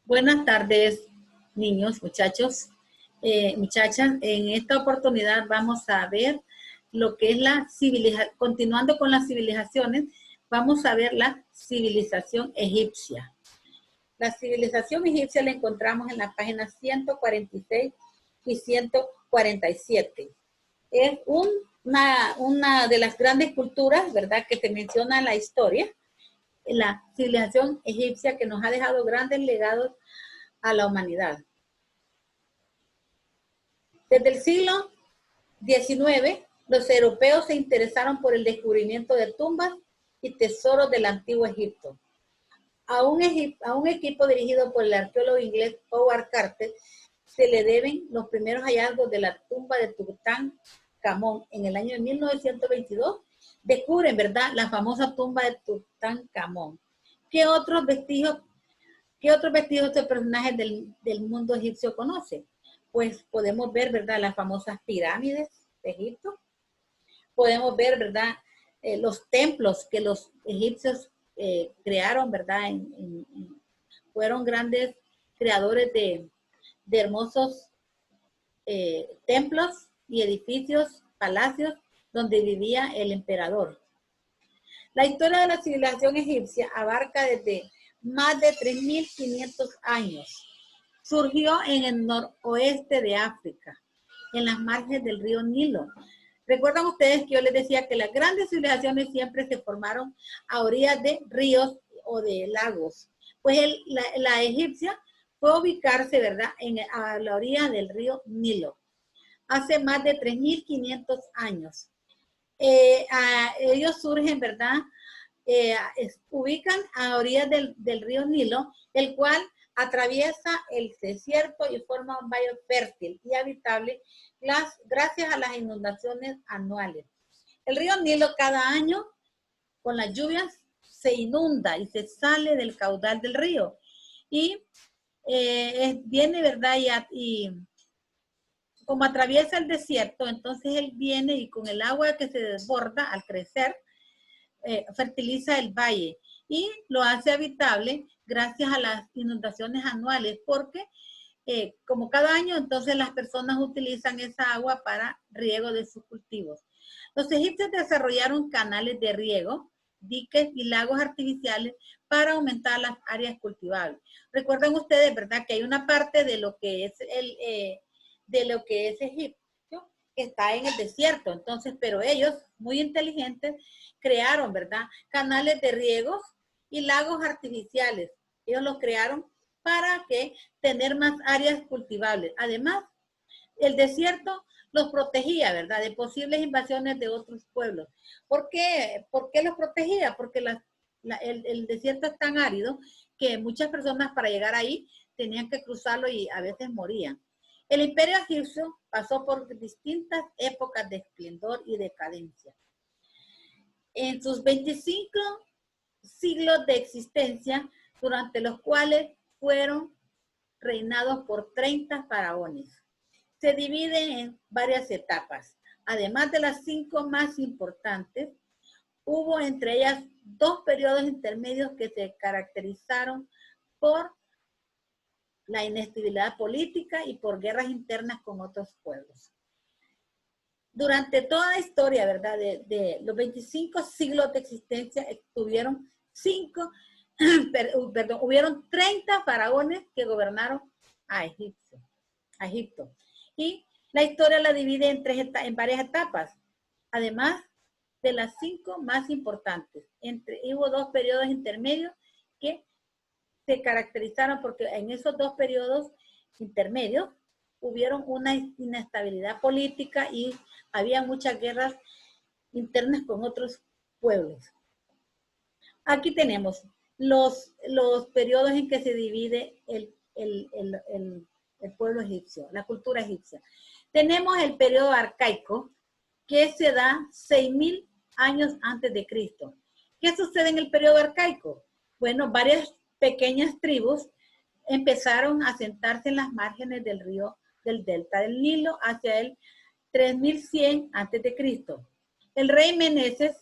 Buenas tardes, niños, muchachos, muchachas. En esta oportunidad vamos a ver lo que es la civilización. Continuando con las civilizaciones, vamos a ver la civilización egipcia. La civilización egipcia la encontramos en la página 146 y 147. Es una de las grandes culturas, ¿verdad?, que se menciona en la historia. La civilización egipcia que nos ha dejado grandes legados a la humanidad. Desde el siglo XIX, los europeos se interesaron por el descubrimiento de tumbas y tesoros del antiguo Egipto. A un equipo dirigido por el arqueólogo inglés Howard Carter se le deben los primeros hallazgos de la tumba de Tutankamón. En el año de 1922 descubren, ¿verdad?, la famosa tumba de Tutankamón. ¿Qué otros vestigios de personajes del mundo egipcio conoce? Pues podemos ver, ¿verdad?, las famosas pirámides de Egipto. Podemos ver, ¿verdad?, los templos que los egipcios crearon, ¿verdad? Fueron grandes creadores de hermosos templos y edificios, palacios, donde vivía el emperador. La historia de la civilización egipcia abarca desde más de 3.500 años. Surgió en el noroeste de África, en las márgenes del río Nilo. ¿Recuerdan ustedes que yo les decía que las grandes civilizaciones siempre se formaron a orillas de ríos o de lagos? Pues la egipcia fue a ubicarse, ¿verdad?, a la orilla del río Nilo, hace más de 3.500 años. Ellos surgen, ¿verdad?, ubican a orillas del río Nilo, el cual atraviesa el desierto y forma un valle fértil y habitable gracias a las inundaciones anuales. El río Nilo cada año, con las lluvias, se inunda y se sale del caudal del río. Y viene, ¿verdad?, y como atraviesa el desierto, entonces él viene y con el agua que se desborda al crecer, fertiliza el valle y lo hace habitable gracias a las inundaciones anuales, porque como cada año, entonces las personas utilizan esa agua para riego de sus cultivos. Los egipcios desarrollaron canales de riego, diques y lagos artificiales para aumentar las áreas cultivables. Recuerden ustedes, ¿verdad?, que hay una parte de lo que es Egipto que está en el desierto. Entonces, pero ellos, muy inteligentes, crearon, ¿verdad?, canales de riegos y lagos artificiales. Ellos los crearon para tener más áreas cultivables. Además, el desierto los protegía, ¿verdad?, de posibles invasiones de otros pueblos. ¿Por qué los protegía? Porque el desierto es tan árido que muchas personas para llegar ahí tenían que cruzarlo y a veces morían. El imperio egipcio pasó por distintas épocas de esplendor y decadencia. En sus 25 siglos de existencia, durante los cuales fueron reinados por 30 faraones. Se dividen en varias etapas. Además de las 5 más importantes, hubo entre ellas 2 periodos intermedios que se caracterizaron por la inestabilidad política y por guerras internas con otros pueblos. Durante toda la historia, ¿verdad?, de los 25 siglos de existencia, hubieron 30 faraones que gobernaron a Egipto. Y la historia la divide en varias etapas, además de las 5 más importantes. Hubo 2 periodos intermedios que se caracterizaron porque en esos 2 periodos intermedios hubieron una inestabilidad política y había muchas guerras internas con otros pueblos. Aquí tenemos los periodos en que se divide el pueblo egipcio, la cultura egipcia. Tenemos el periodo arcaico, que se da 6.000 años antes de Cristo. ¿Qué sucede en el periodo arcaico? Bueno, varias pequeñas tribus empezaron a asentarse en las márgenes del río, del delta del Nilo, hacia el 3100 antes de Cristo. El rey Meneses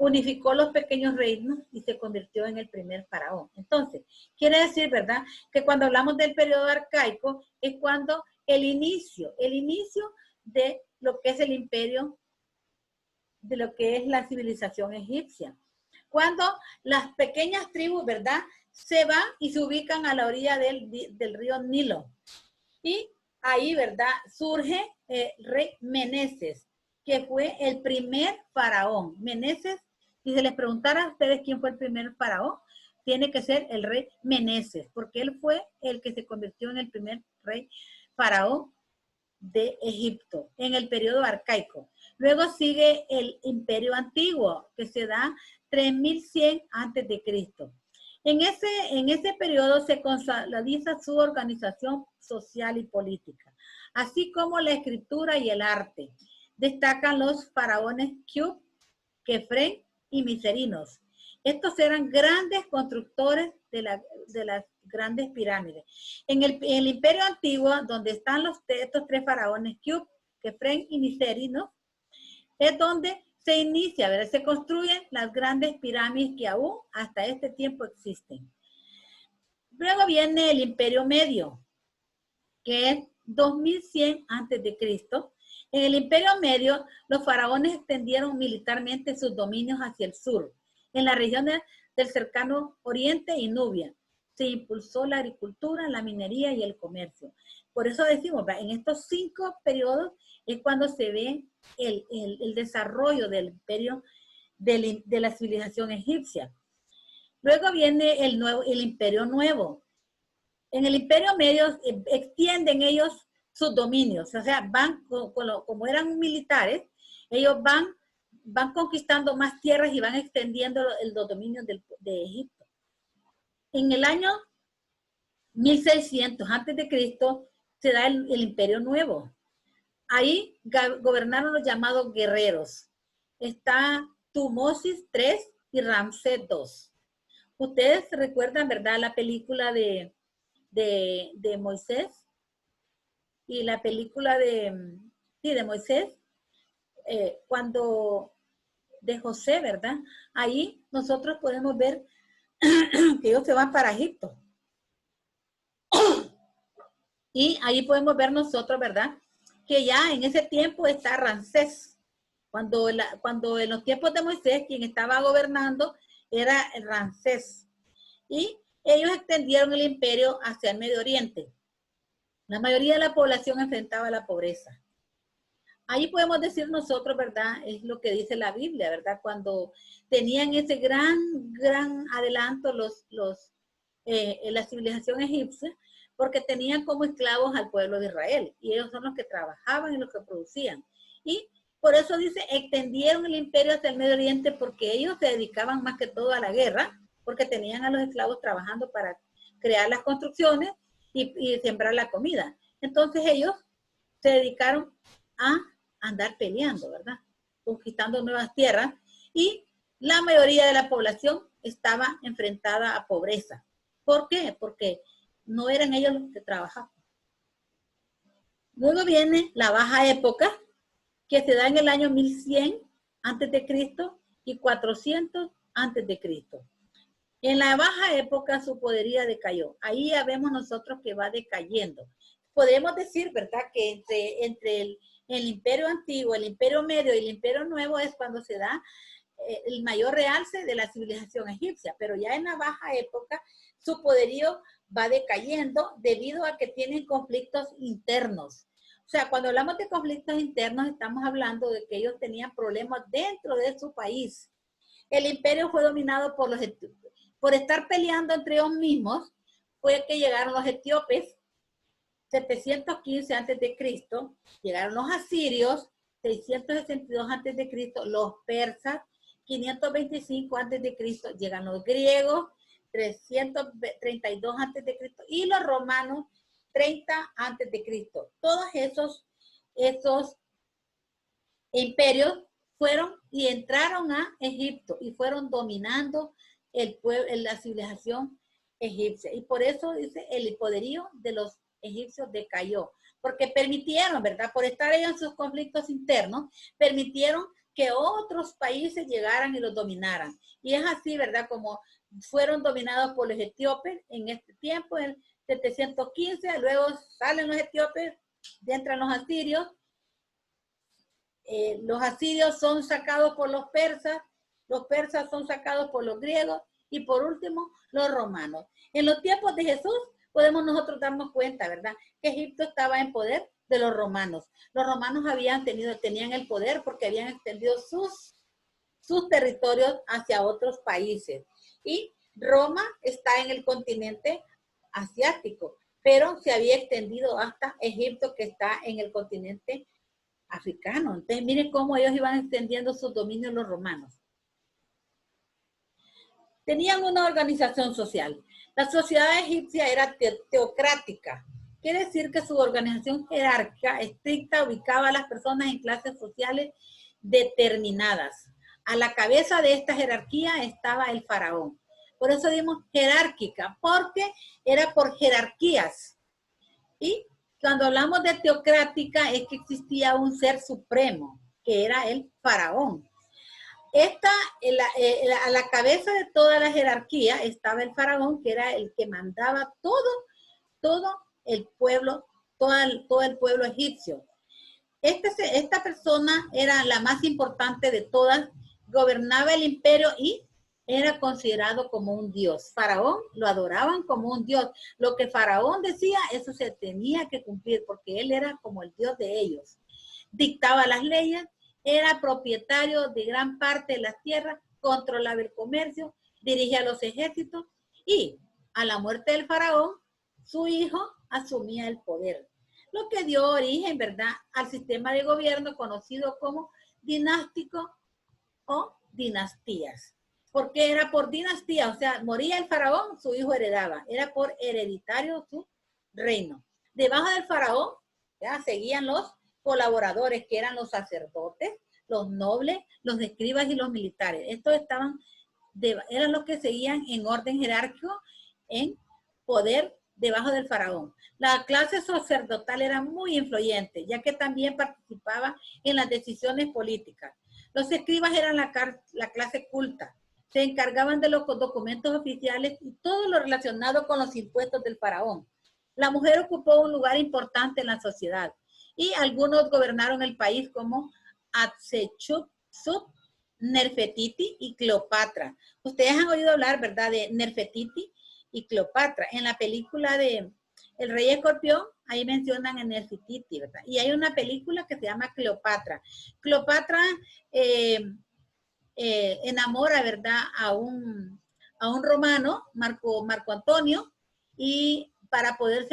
unificó los pequeños reinos y se convirtió en el primer faraón. Entonces, quiere decir, ¿verdad?, que cuando hablamos del periodo arcaico es cuando el inicio de lo que es el imperio, de lo que es la civilización egipcia. Cuando las pequeñas tribus, ¿verdad?, se van y se ubican a la orilla del río Nilo. Y ahí, ¿verdad?, surge el rey Meneses, que fue el primer faraón. Meneses, si se les preguntara a ustedes quién fue el primer faraón, tiene que ser el rey Meneses, porque él fue el que se convirtió en el primer rey faraón de Egipto en el periodo arcaico. Luego sigue el imperio antiguo, que se da 3100 antes de Cristo. En ese periodo se consolida su organización social y política, así como la escritura y el arte. Destacan los faraones Khufu, Kefren y Miserinos. Estos eran grandes constructores de las grandes pirámides. En el imperio antiguo, donde están estos tres faraones, Khufu, Kefren y Miserinos, es donde se inicia, ¿verdad?, se construyen las grandes pirámides que aún hasta este tiempo existen. Luego viene el Imperio Medio, que es 2100 antes de Cristo. En el Imperio Medio, los faraones extendieron militarmente sus dominios hacia el sur, en las regiones del cercano Oriente y Nubia. Se impulsó la agricultura, la minería y el comercio. Por eso decimos, en estos 5 periodos es cuando se ve el desarrollo del imperio, de la civilización egipcia. Luego viene el Imperio Nuevo. En el Imperio Medio extienden ellos sus dominios, o sea, van, como eran militares, ellos van conquistando más tierras y van extendiendo los dominios de Egipto. En el año 1600 antes de Cristo se da el Imperio Nuevo. Ahí gobernaron los llamados guerreros. Está Tutmosis III y Ramsés II. Ustedes recuerdan, ¿verdad?, la película de Moisés y la película de Moisés, cuando de José, ¿verdad? Ahí nosotros podemos ver que ellos se van para Egipto. Y ahí podemos ver nosotros, ¿verdad?, que ya en ese tiempo está Ramsés. Cuando en los tiempos de Moisés, quien estaba gobernando era Ramsés. Y ellos extendieron el imperio hacia el Medio Oriente. La mayoría de la población enfrentaba la pobreza. Ahí podemos decir nosotros, ¿verdad?, es lo que dice la Biblia, ¿verdad?, cuando tenían ese gran adelanto la civilización egipcia, porque tenían como esclavos al pueblo de Israel, y ellos son los que trabajaban y los que producían. Y por eso dice, extendieron el imperio hacia el Medio Oriente, porque ellos se dedicaban más que todo a la guerra, porque tenían a los esclavos trabajando para crear las construcciones y sembrar la comida. Entonces ellos se dedicaron a andar peleando, ¿verdad?, conquistando nuevas tierras, y la mayoría de la población estaba enfrentada a pobreza. ¿Por qué? Porque no eran ellos los que trabajaban. Luego viene la Baja Época, que se da en el año 1100 antes de Cristo y 400 antes de Cristo. En la Baja Época su poderío decayó. Ahí ya vemos nosotros que va decayendo. Podemos decir, ¿verdad?, que entre el Imperio Antiguo, el Imperio Medio y el Imperio Nuevo es cuando se da el mayor realce de la civilización egipcia, pero ya en la Baja Época su poderío va decayendo debido a que tienen conflictos internos. O sea, cuando hablamos de conflictos internos, estamos hablando de que ellos tenían problemas dentro de su país. El imperio fue dominado por estar peleando entre ellos mismos, fue que llegaron los etíopes, 715 antes de Cristo, llegaron los asirios, 662 antes de Cristo, los persas, 525 antes de Cristo, llegan los griegos, 332 antes de Cristo, y los romanos, 30 antes de Cristo. Todos esos imperios fueron y entraron a Egipto y fueron dominando el pueblo, la civilización egipcia. Y por eso dice, el poderío de los egipcios decayó, porque permitieron, ¿verdad?, por estar ellos en sus conflictos internos, permitieron que otros países llegaran y los dominaran. Y es así, ¿verdad? Como fueron dominados por los etíopes en este tiempo, en 715, luego salen los etíopes, entran los asirios son sacados por los persas son sacados por los griegos y por último los romanos. En los tiempos de Jesús podemos nosotros darnos cuenta, ¿verdad? Que Egipto estaba en poder de los romanos. Los romanos tenían el poder porque habían extendido sus territorios hacia otros países. Y Roma está en el continente asiático, pero se había extendido hasta Egipto, que está en el continente africano. Entonces, miren cómo ellos iban extendiendo sus dominios los romanos. Tenían una organización social. La sociedad egipcia era teocrática. Quiere decir que su organización jerárquica estricta ubicaba a las personas en clases sociales determinadas. A la cabeza de esta jerarquía estaba el faraón. Por eso dimos jerárquica, porque era por jerarquías. Y cuando hablamos de teocrática es que existía un ser supremo, que era el faraón. A la cabeza de toda la jerarquía estaba el faraón, que era el que mandaba todo el pueblo, todo el pueblo egipcio. Esta persona era la más importante de todas, gobernaba el imperio y era considerado como un dios. Faraón lo adoraban como un dios. Lo que Faraón decía, eso se tenía que cumplir, porque él era como el dios de ellos. Dictaba las leyes, era propietario de gran parte de las tierras, controlaba el comercio, dirigía los ejércitos y a la muerte del faraón, su hijo asumía el poder, lo que dio origen, ¿verdad?, al sistema de gobierno conocido como dinástico o dinastías. Porque era por dinastía, o sea, moría el faraón, su hijo heredaba, era por hereditario su reino. Debajo del faraón, ya, seguían los colaboradores, que eran los sacerdotes, los nobles, los escribas y los militares. Estos eran los que seguían en orden jerárquico, en poder debajo del faraón. La clase sacerdotal era muy influyente, ya que también participaba en las decisiones políticas. Los escribas eran la clase culta, se encargaban de los documentos oficiales y todo lo relacionado con los impuestos del faraón. La mujer ocupó un lugar importante en la sociedad y algunos gobernaron el país como Hatshepsut, Nefertiti y Cleopatra. Ustedes han oído hablar, ¿verdad?, de Nefertiti y Cleopatra. En la película de El Rey Escorpión, ahí mencionan a Nefertiti, ¿verdad? Y hay una película que se llama Cleopatra. Cleopatra enamora, ¿verdad?, a un romano, Marco Antonio, y para poder,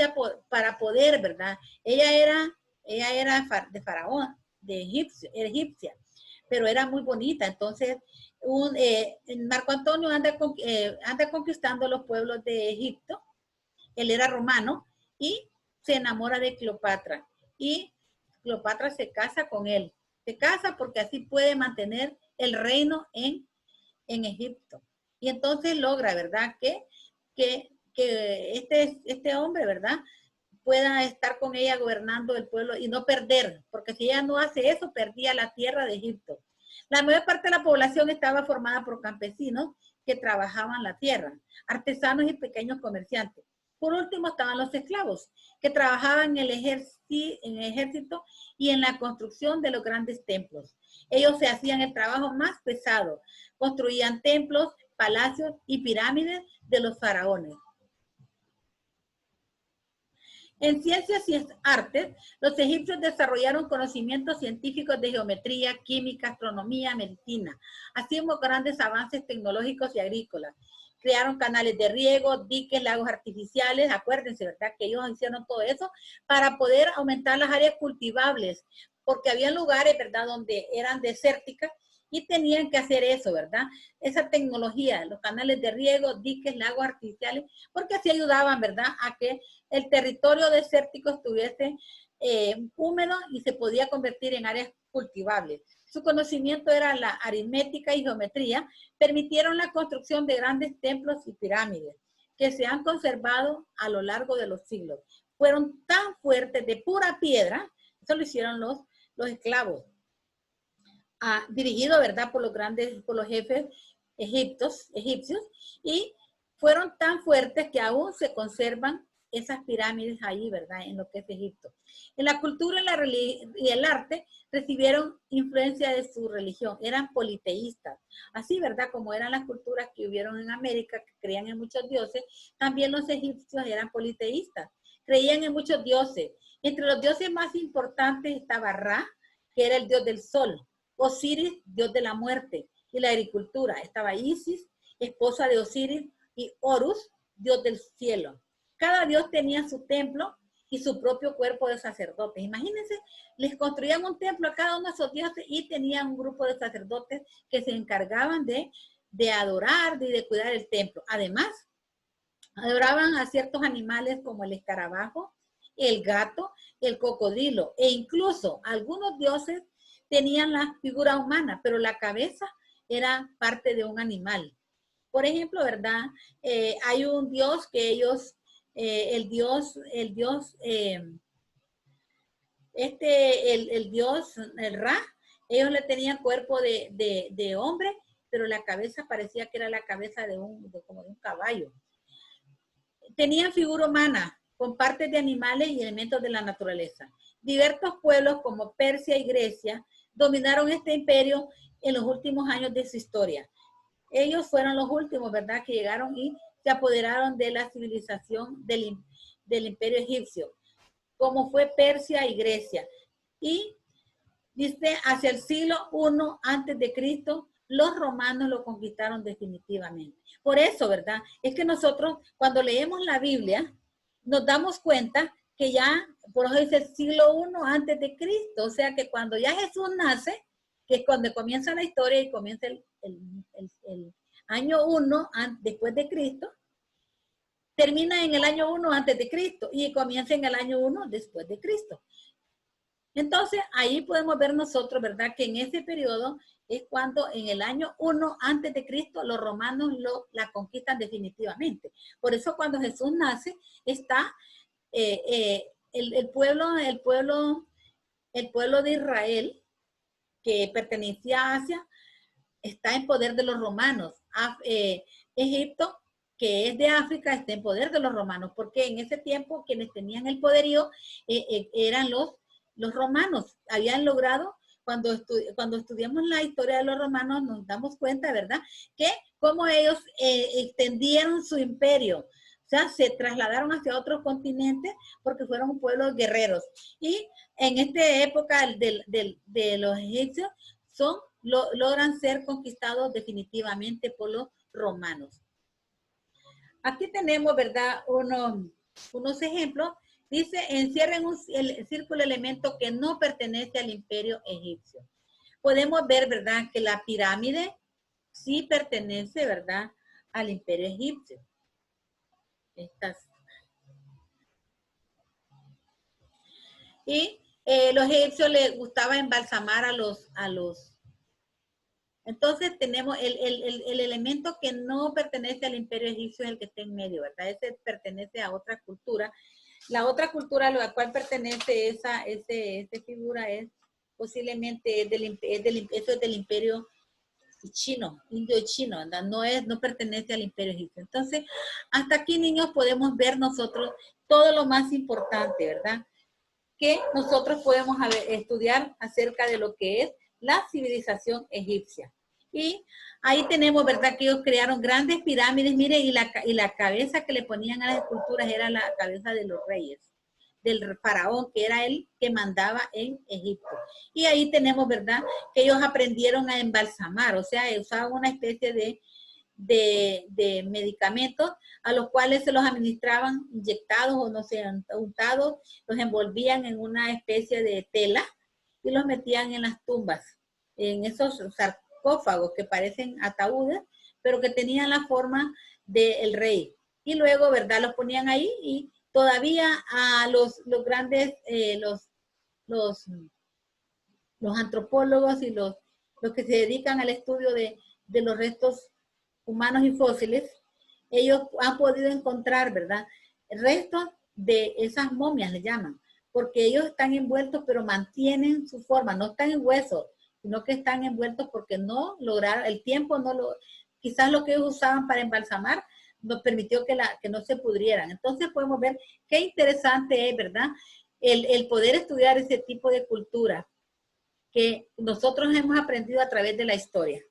¿verdad? Ella era de faraón, egipcia, pero era muy bonita. Entonces, Marco Antonio anda conquistando los pueblos de Egipto. Él era romano y se enamora de Cleopatra. Y Cleopatra se casa con él. Se casa porque así puede mantener el reino en Egipto. Y entonces logra, ¿verdad?, que este hombre, ¿verdad?, pueda estar con ella gobernando el pueblo y no perder, porque si ella no hace eso, perdía la tierra de Egipto. La mayor parte de la población estaba formada por campesinos que trabajaban la tierra, artesanos y pequeños comerciantes. Por último estaban los esclavos, que trabajaban en el ejército y en la construcción de los grandes templos. Ellos se hacían el trabajo más pesado, construían templos, palacios y pirámides de los faraones. En ciencias y artes, los egipcios desarrollaron conocimientos científicos de geometría, química, astronomía, medicina, así como grandes avances tecnológicos y agrícolas. Crearon canales de riego, diques, lagos artificiales. Acuérdense, ¿verdad?, que ellos hicieron todo eso para poder aumentar las áreas cultivables, porque había lugares, ¿verdad?, donde eran desérticas y tenían que hacer eso, ¿verdad? Esa tecnología, los canales de riego, diques, lagos artificiales, porque así ayudaban, ¿verdad?, a que el territorio desértico estuviese húmedo y se podía convertir en áreas cultivables. Su conocimiento era la aritmética y geometría, permitieron la construcción de grandes templos y pirámides que se han conservado a lo largo de los siglos. Fueron tan fuertes, de pura piedra, eso lo hicieron los esclavos. dirigido, ¿verdad?, por los jefes egipcios, y fueron tan fuertes que aún se conservan esas pirámides ahí, ¿verdad?, en lo que es Egipto. En la cultura y el arte recibieron influencia de su religión, eran politeístas. Así, ¿verdad?, como eran las culturas que hubieron en América, que creían en muchos dioses, también los egipcios eran politeístas, creían en muchos dioses. Entre los dioses más importantes estaba Ra, que era el dios del sol, Osiris, dios de la muerte y la agricultura. Estaba Isis, esposa de Osiris, y Horus, dios del cielo. Cada dios tenía su templo y su propio cuerpo de sacerdotes. Imagínense, les construían un templo a cada uno de esos dioses y tenían un grupo de sacerdotes que se encargaban de adorar y de cuidar el templo. Además, adoraban a ciertos animales como el escarabajo, el gato, el cocodrilo, e incluso algunos dioses tenían la figura humana, pero la cabeza era parte de un animal. Por ejemplo, ¿verdad? Hay un dios que ellos, el dios, el Ra, ellos le tenían cuerpo de hombre, pero la cabeza parecía que era la cabeza como de un caballo. Tenían figura humana, con partes de animales y elementos de la naturaleza. Diversos pueblos como Persia y Grecia dominaron este imperio en los últimos años de su historia. Ellos fueron los últimos, ¿verdad?, que llegaron y se apoderaron de la civilización del imperio egipcio, como fue Persia y Grecia. Y dice, hacia el siglo I antes de Cristo, los romanos lo conquistaron definitivamente. Por eso, ¿verdad? Es que nosotros, cuando leemos la Biblia, nos damos cuenta que ya, por eso dice el siglo I antes de Cristo, o sea que cuando ya Jesús nace, que es cuando comienza la historia y comienza el año 1 después de Cristo, termina en el año 1 antes de Cristo y comienza en el año 1 después de Cristo. Entonces, ahí podemos ver nosotros, ¿verdad?, que en ese periodo es cuando en el año 1 antes de Cristo los romanos la conquistan definitivamente. Por eso cuando Jesús nace, está el pueblo de Israel, que pertenecía a Asia, está en poder de los romanos. Egipto, que es de África, está en poder de los romanos, porque en ese tiempo quienes tenían el poderío eran los romanos. Habían logrado, cuando estudiamos la historia de los romanos, nos damos cuenta, ¿verdad?, que cómo ellos extendieron su imperio. O sea, se trasladaron hacia otros continentes porque fueron un pueblo guerreros. Y en esta época de los egipcios, logran ser conquistados definitivamente por los romanos. Aquí tenemos, ¿verdad?, unos ejemplos. Dice, encierren el círculo elemento que no pertenece al imperio egipcio. Podemos ver, ¿verdad?, que la pirámide sí pertenece, ¿verdad?, al imperio egipcio. Y los egipcios les gustaba embalsamar a los. Entonces tenemos el elemento que no pertenece al imperio egipcio, es el que está en medio, ¿verdad? Ese pertenece a otra cultura. La otra cultura a la cual pertenece esa figura es posiblemente eso es del imperio chino, indio-chino, ¿verdad? No pertenece al imperio egipcio. Entonces, hasta aquí, niños, podemos ver nosotros todo lo más importante, ¿verdad?, que nosotros podemos estudiar acerca de lo que es la civilización egipcia. Y ahí tenemos, ¿verdad?, que ellos crearon grandes pirámides, miren, y la cabeza que le ponían a las esculturas era la cabeza de los reyes, del faraón, que era el que mandaba en Egipto. Y ahí tenemos, ¿verdad?, que ellos aprendieron a embalsamar, o sea, usaban una especie de medicamentos a los cuales se los administraban inyectados o no sé, untados, los envolvían en una especie de tela y los metían en las tumbas, en esos sarcófagos que parecen ataúdes, pero que tenían la forma del rey. Y luego, ¿verdad?, los ponían ahí y todavía a los grandes, los antropólogos y los que se dedican al estudio de los restos humanos y fósiles, ellos han podido encontrar, ¿verdad?, restos de esas momias, le llaman, porque ellos están envueltos, pero mantienen su forma, no están en hueso, sino que están envueltos porque no lograron, el tiempo no lo, quizás lo que ellos usaban para embalsamar nos permitió que no se pudrieran. Entonces podemos ver qué interesante es, ¿verdad? El poder estudiar ese tipo de cultura que nosotros hemos aprendido a través de la historia.